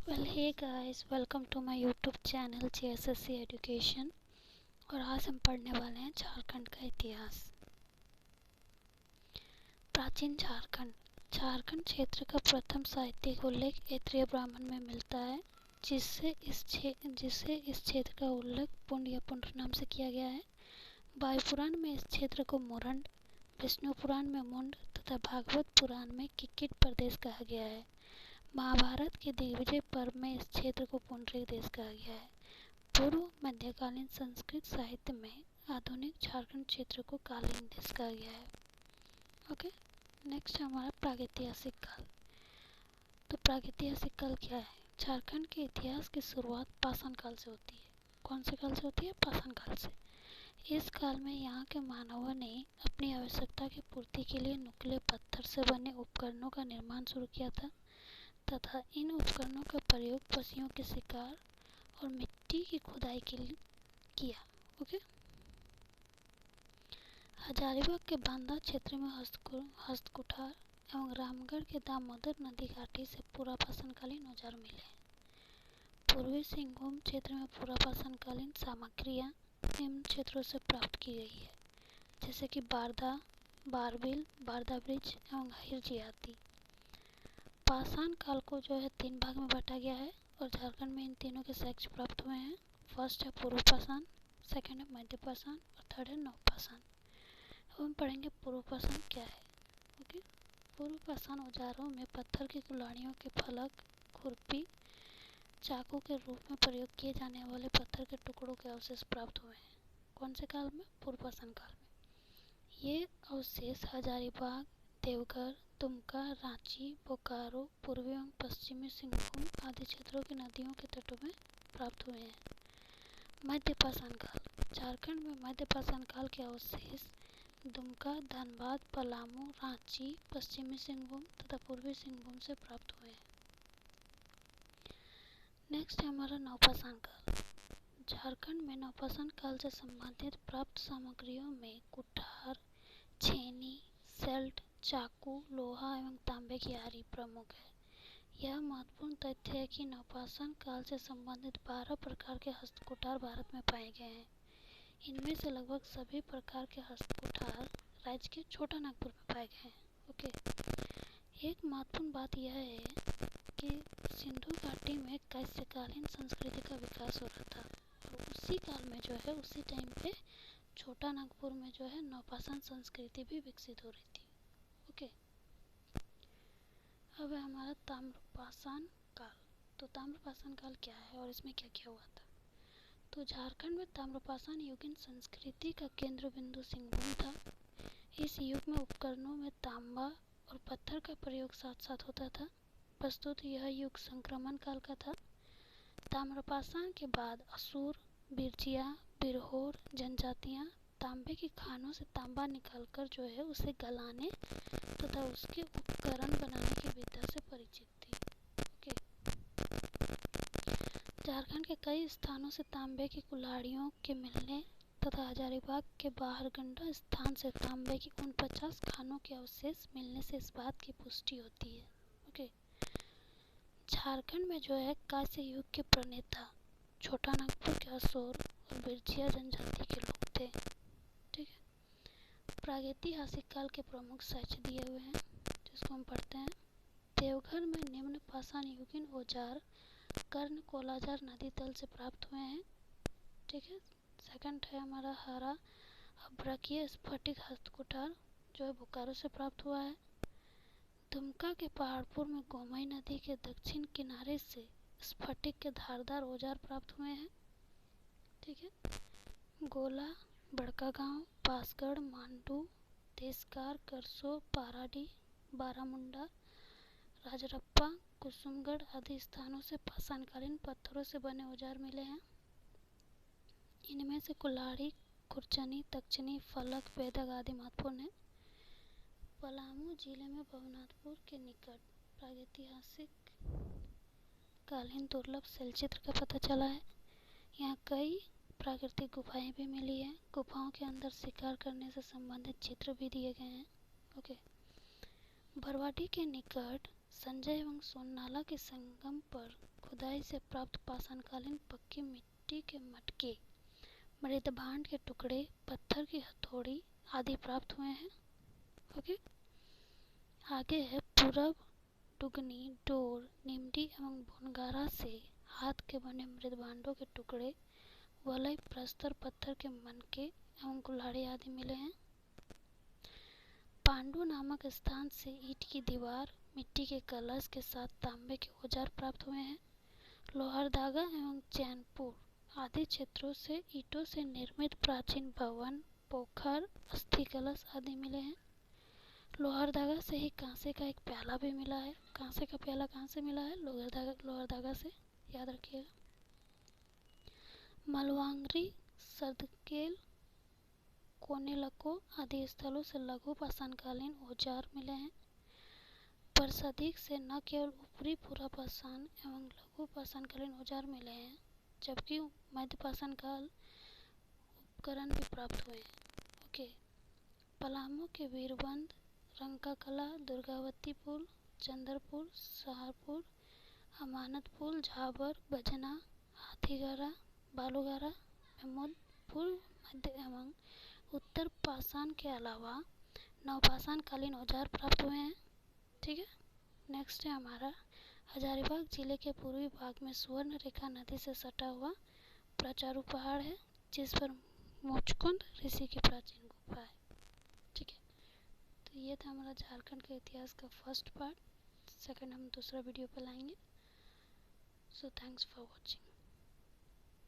Well hey guys, welcome to my YouTube channel JSSC education. और आज हम पढ़ने वाले हैं झारखंड का इतिहास। प्राचीन झारखंड झारखंड क्षेत्र का प्रथम साहित्यिक उल्लेख ऐत्रेय ब्राह्मण में मिलता है, जिससे इस क्षेत्र का उल्लेख पुंड या पुंड्र नाम से किया गया है। वायुपुराण में इस क्षेत्र को मुरंड, विष्णु पुराण में मुंड तथा भागवत पुराण में किक्किट प्रदेश कहा गया है। महाभारत के दिग्विजय पर्व में इस क्षेत्र को पुंडरीक देश कहा गया है। पूर्व मध्यकालीन संस्कृत साहित्य में आधुनिक झारखंड क्षेत्र को कालीन देश कहा गया है। ओके, नेक्स्ट हमारा प्रागैतिहासिक काल। तो प्रागैतिहासिक काल क्या है? झारखंड के इतिहास की शुरुआत पाषाण काल से होती है। कौन से काल से होती है? पाषाण काल से। इस काल में यहाँ के मानवों ने अपनी आवश्यकता की पूर्ति के लिए नुकीले पत्थर से बने उपकरणों का निर्माण शुरू किया था तथा इन उपकरणों का प्रयोग पशुओं के शिकार और मिट्टी की खुदाई के लिए किया। ओके, हजारीबाग के बांदा क्षेत्र में हस्तकुठार एवं रामगढ़ के दामोदर नदी घाटी से पुरापाषाणकालीन औजार मिले। पूर्वी सिंहभूम क्षेत्र में पुरापाषाणकालीन सामग्रियां निम्न क्षेत्रों से प्राप्त की गई है, जैसे कि बारदा, बारबिल, बारदा ब्रिज एवं हिरजी आदि। पाषाण काल को जो है 3 भाग में बांटा गया है और झारखंड में इन तीनों के साक्ष्य प्राप्त हुए हैं। फर्स्ट है पूर्व पाषाण, सेकंड है मध्य पाषाण और थर्ड है नवपाषाण। अब हम पढ़ेंगे पूर्व पाषाण क्या है। ओके, पूर्व पाषाण औजारों में पत्थर की कुल्हाड़ियों के फलक, खुरपी, चाकू के रूप में प्रयोग किए जाने वाले पत्थर के टुकड़ों के अवशेष प्राप्त हुए हैं। कौन से काल में? पूर्व पाषाण काल में। ये अवशेष हजारीबाग, देवघर, दुमका, रांची, बोकारो, पूर्वी एवं पश्चिमी सिंहभूम आदि क्षेत्रों की नदियों के तटों में प्राप्त हुए हैं। मध्य पाषाण काल। झारखंड में मध्य पाषाण काल के अवशेष दुमका, धनबाद, पलामू, रांची, पश्चिमी सिंहभूम तथा पूर्वी सिंहभूम से प्राप्त हुए हैं। नेक्स्ट है हमारा नवपाषाण काल। झारखंड में नवपाषाण काल से संबंधित प्राप्त सामग्रियों में कुठार, छेनी, सेल्ट, चाकू, लोहा एवं तांबे की आरी प्रमुख है। यह महत्वपूर्ण तथ्य है कि नवपाषाण काल से संबंधित 12 प्रकार के हस्तकुठार भारत में पाए गए हैं। इनमें से लगभग सभी प्रकार के हस्तकुठार राज्य के छोटा नागपुर में पाए गए हैं। ओके, एक महत्वपूर्ण बात यह है कि सिंधु घाटी में कैस्यकालीन संस्कृति का विकास हो रहा था और उसी काल में जो है उसी टाइम पे छोटा नागपुर में जो है नवपाषाण संस्कृति भी विकसित हो रही थी। ओके, अब है हमारा ताम्रपाषाण काल। तो ताम्रपाषाण काल क्या है और इसमें क्या क्या हुआ था? तो झारखंड में ताम्रपाषाण युगीन संस्कृति का केंद्र बिंदु सिंहभूम था। इस युग में उपकरणों में तांबा और पत्थर का प्रयोग साथ साथ होता था। प्रस्तुत यह युग संक्रमण काल का था। ताम्रपाषाण के बाद असुर, बिरजिया, बिरहोर जनजातियां तांबे की खानों से तांबा निकालकर जो है उसे गलाने तथा उसके उपकरण बनाने की विद्या से परिचित थी। ओके, झारखंड के कई स्थानों से तांबे की कुल्हाड़ियों के मिलने तथा हजारीबाग के बाहरगंडा स्थान से तांबे की 49 खानों के अवशेष मिलने से इस बात की पुष्टि होती है। ओके, झारखंड में जो है कांस्य युग के प्रणेता छोटा नागपुर के असोर और बिरजिया जनजाति के लोग थे। ठीक है, प्रागैतिहासिक काल के प्रमुख साक्ष्य दिए हुए हैं जिसको हम पढ़ते हैं। देवघर में निम्न पाषाण युगीन औजार कर्ण कोलाजार नदी तल से प्राप्त हुए हैं। ठीक है, सेकंड है हमारा हरा अभ्रकीय स्फटिक हस्तकुठार जो है बोकारो से प्राप्त हुआ है। दुमका के पहाड़पुर में गोमई नदी के दक्षिण किनारे से स्फटिक के धारदार औजार प्राप्त हुए हैं। ठीक है, गोला, बड़का गांव, बांसगढ़, मांडू, देशकार, करसो, पाराडी, बारामुंडा, राजरप्पा, कुसुमगढ़ आदि स्थानों से पाषाणकालीन पत्थरों से बने औजार मिले हैं। इनमें से कुल्हाड़ी, खुरचनी, तक्षनी, फलक, बेधक आदि महत्वपूर्ण है। पलामू जिले में भवनाथपुर के निकट प्रागैतिहासिक कालीन दुर्लभ शैलचित्र का पता चला है। यहाँ कई प्राकृतिक गुफाएं भी मिली हैं। गुफाओं के अंदर शिकार करने से संबंधित चित्र भी दिए गए हैं। ओके, बरवाडी के निकट संजय एवं सोननाला के संगम पर खुदाई से प्राप्त पाषाणकालीन पक्की मिट्टी के मटके, मृदभांड के टुकड़े, पत्थर की हथौड़ी आदि प्राप्त हुए हैं। ओके, आगे है पूरब डुगनी, डोर, निमडी एवं भुनगारा से हाथ के बने मृदभांडों के टुकड़े, वलय, प्रस्तर, पत्थर के मनके एवं कुल्हाड़ी आदि मिले हैं। पांडु नामक स्थान से ईंट की दीवार, मिट्टी के कलश के साथ तांबे के औजार प्राप्त हुए हैं। लोहरदगा एवं चैनपुर आदि क्षेत्रों से ईंटों से निर्मित प्राचीन भवन, पोखर, अस्थि कलश आदि मिले हैं। लोहरदगा से ही कांसे का एक प्याला भी मिला है। कांसे का प्याला कहाँ से मिला है? लोहरदगा से, याद रखिएगा। मलवांगरी, सदकेल, कोनेलको आदि स्थलों से लघु पाषाणकालीन औजार मिले हैं। परसदीक से न केवल ऊपरी पूरा पाषाण एवं लघु पाषाणकालीन औजार मिले हैं, जबकि मध्य पाषाण काल उपकरण भी प्राप्त हुए हैं। ओके, पलामू के वीरबंद, रंकाकला, दुर्गावती पुल, चंद्रपुर, सहारपुर, अमानत पुल, झाबर, बजना, हाथीगारा, बालूगारा, महमूदपुर मध्य एवं उत्तर पाषाण के अलावा नवपाषाण कालीन औजार प्राप्त हुए हैं। ठीक है, नेक्स्ट है हमारा हजारीबाग जिले के पूर्वी भाग में सुवर्ण रेखा नदी से सटा हुआ प्राचारू पहाड़ है, जिस पर मोचकुंद ऋषि की प्राचीन गुफा है। ठीक है, तो ये था हमारा झारखंड के इतिहास का फर्स्ट पार्ट। सेकंड हम दूसरा वीडियो पे लाएंगे। So thanks for watching.